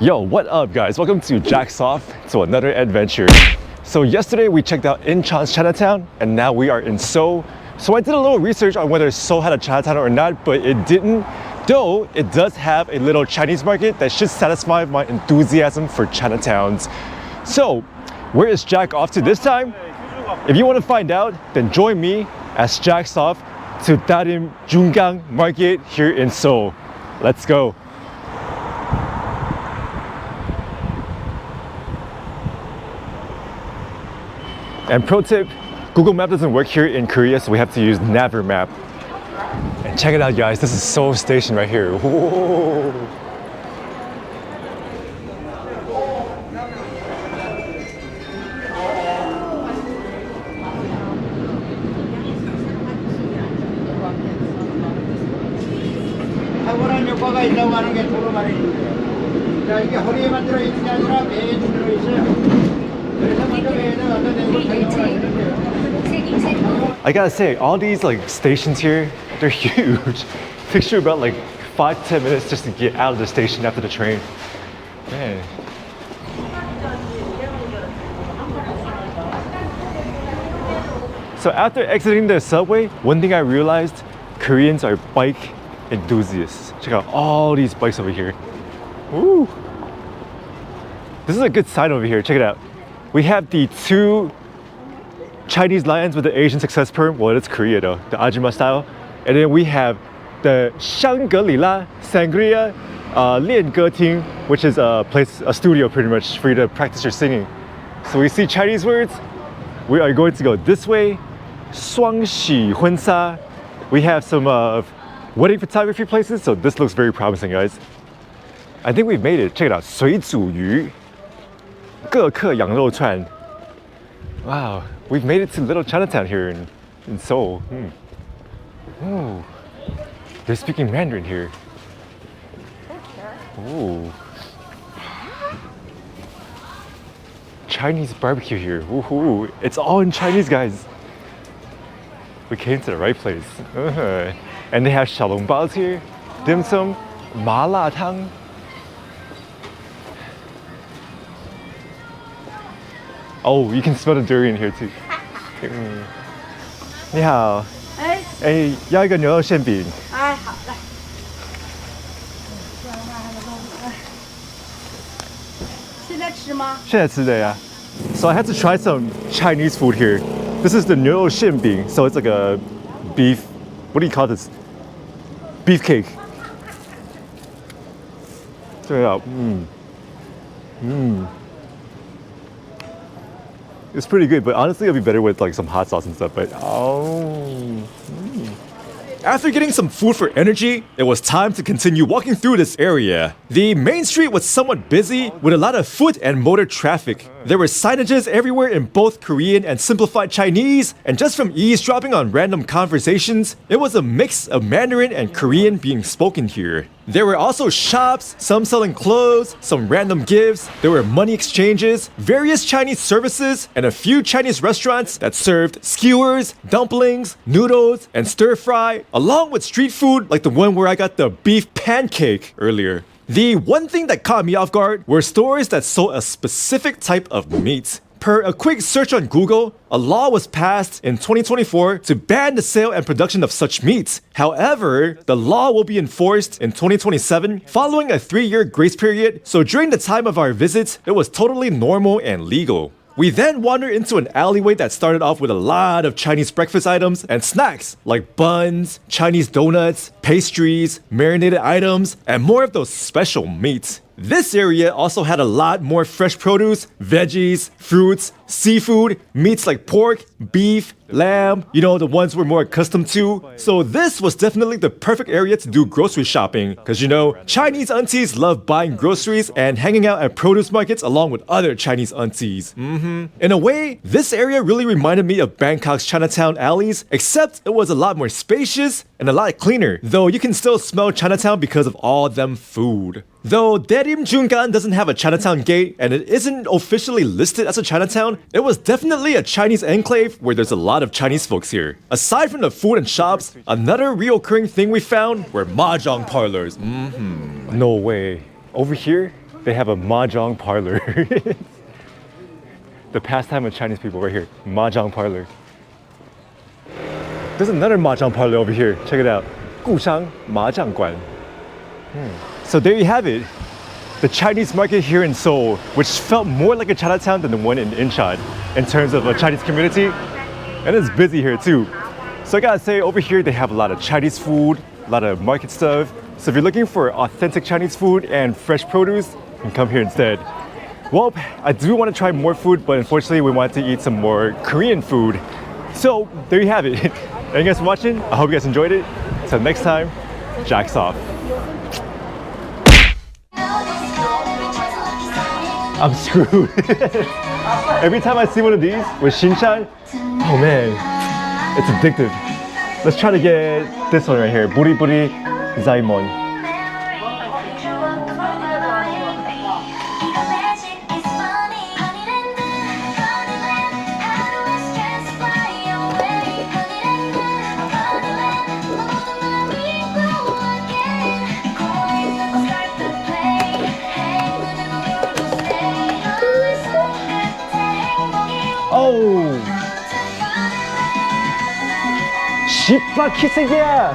Yo, what up guys? Welcome to Jack's Off to another adventure. So yesterday we checked out Incheon's Chinatown and now we are in Seoul. So I did a little research on whether Seoul had a Chinatown or not, but it didn't. Though it does have a little Chinese market that should satisfy my enthusiasm for Chinatowns. So where is Jack off to this time? If you want to find out, then join me as Jack's off to Daerim Jungang Market here in Seoul. Let's go. And pro tip, Google Map doesn't work here in Korea, so we have to use Naver Map. And check it out guys, this is Seoul Station right here. Whoa. I gotta say, all these like stations here, they're huge. Takes you about like 5-10 minutes just to get out of the station after the train. Man. So after exiting the subway, one thing I realized, Koreans are bike enthusiasts. Check out all these bikes over here. Woo! This is a good sign over here, check it out. We have the two Chinese lions with the Asian success perm. Well, it's Korea though, the Ajima style. And then we have the Shangri-La Sangria Lian Ge Ting, which is a place, a studio pretty much for you to practice your singing. So we see Chinese words. We are going to go this way. Shuangxi Hunsha. We have some wedding photography places, so this looks very promising, guys. I think we've made it. Check it out. 水煮鱼 各客羊肉串. Wow, we've made it to Little Chinatown here in Seoul. Ooh, they're speaking Mandarin here. Ooh. Chinese barbecue here. Ooh, it's all in Chinese, guys. We came to the right place. And they have xiaolongbaos here, dim sum, ma la tang. Oh, you can smell the durian here too. 你好，要一个牛肉馅饼。好的。现在吃吗？现在吃的呀。So I had to try some Chinese food here. This is the 牛肉馅饼, so it's like a beef. What do you call this? Beef cake. Check it out. It's pretty good, but honestly it'll be better with like some hot sauce and stuff, but After getting some food for energy, it was time to continue walking through this area. The main street was somewhat busy with a lot of foot and motor traffic. There were signages everywhere in both Korean and simplified Chinese, and just from eavesdropping on random conversations, it was a mix of Mandarin and Korean being spoken here. There were also shops, some selling clothes, some random gifts, there were money exchanges, various Chinese services, and a few Chinese restaurants that served skewers, dumplings, noodles, and stir fry, along with street food like the one where I got the beef pancake earlier. The one thing that caught me off guard were stores that sold a specific type of meat. Per a quick search on Google, a law was passed in 2024 to ban the sale and production of such meat. However, the law will be enforced in 2027 following a 3-year grace period, so during the time of our visit, it was totally normal and legal. We then wandered into an alleyway that started off with a lot of Chinese breakfast items and snacks like buns, Chinese donuts, pastries, marinated items, and more of those special meats. This area also had a lot more fresh produce, veggies, fruits, seafood, meats like pork, beef, lamb, you know, the ones we're more accustomed to. So this was definitely the perfect area to do grocery shopping, because you know, Chinese aunties love buying groceries and hanging out at produce markets along with other Chinese aunties. In a way, this area really reminded me of Bangkok's Chinatown alleys, except it was a lot more spacious and a lot cleaner, though you can still smell Chinatown because of all them food. Though Daerim Jungang doesn't have a Chinatown gate and it isn't officially listed as a Chinatown, it was definitely a Chinese enclave where there's a lot of Chinese folks here. Aside from the food and shops, another reoccurring thing we found were Mahjong parlors. No way. Over here? they have a Mahjong parlor. The pastime of Chinese people right here. Mahjong parlor. There's another Mahjong parlor over here. Check it out. 故乡麻将馆. So there you have it. The Chinese market here in Seoul, which felt more like a Chinatown than the one in Incheon in terms of a Chinese community. And it's busy here too. So I gotta say, over here they have a lot of Chinese food, a lot of market stuff. So if you're looking for authentic Chinese food and fresh produce, you can come here instead. Well, I do want to try more food, but unfortunately we want to eat some more Korean food. So there you have it. Thank you guys for watching. I hope you guys enjoyed it. Till next time, Jack's off. I'm screwed. Every time I see one of these with Shinchan, oh man, it's addictive. Let's try to get this one right here, Buri Buri Zaimon. Oh! 씨발 키새끼야!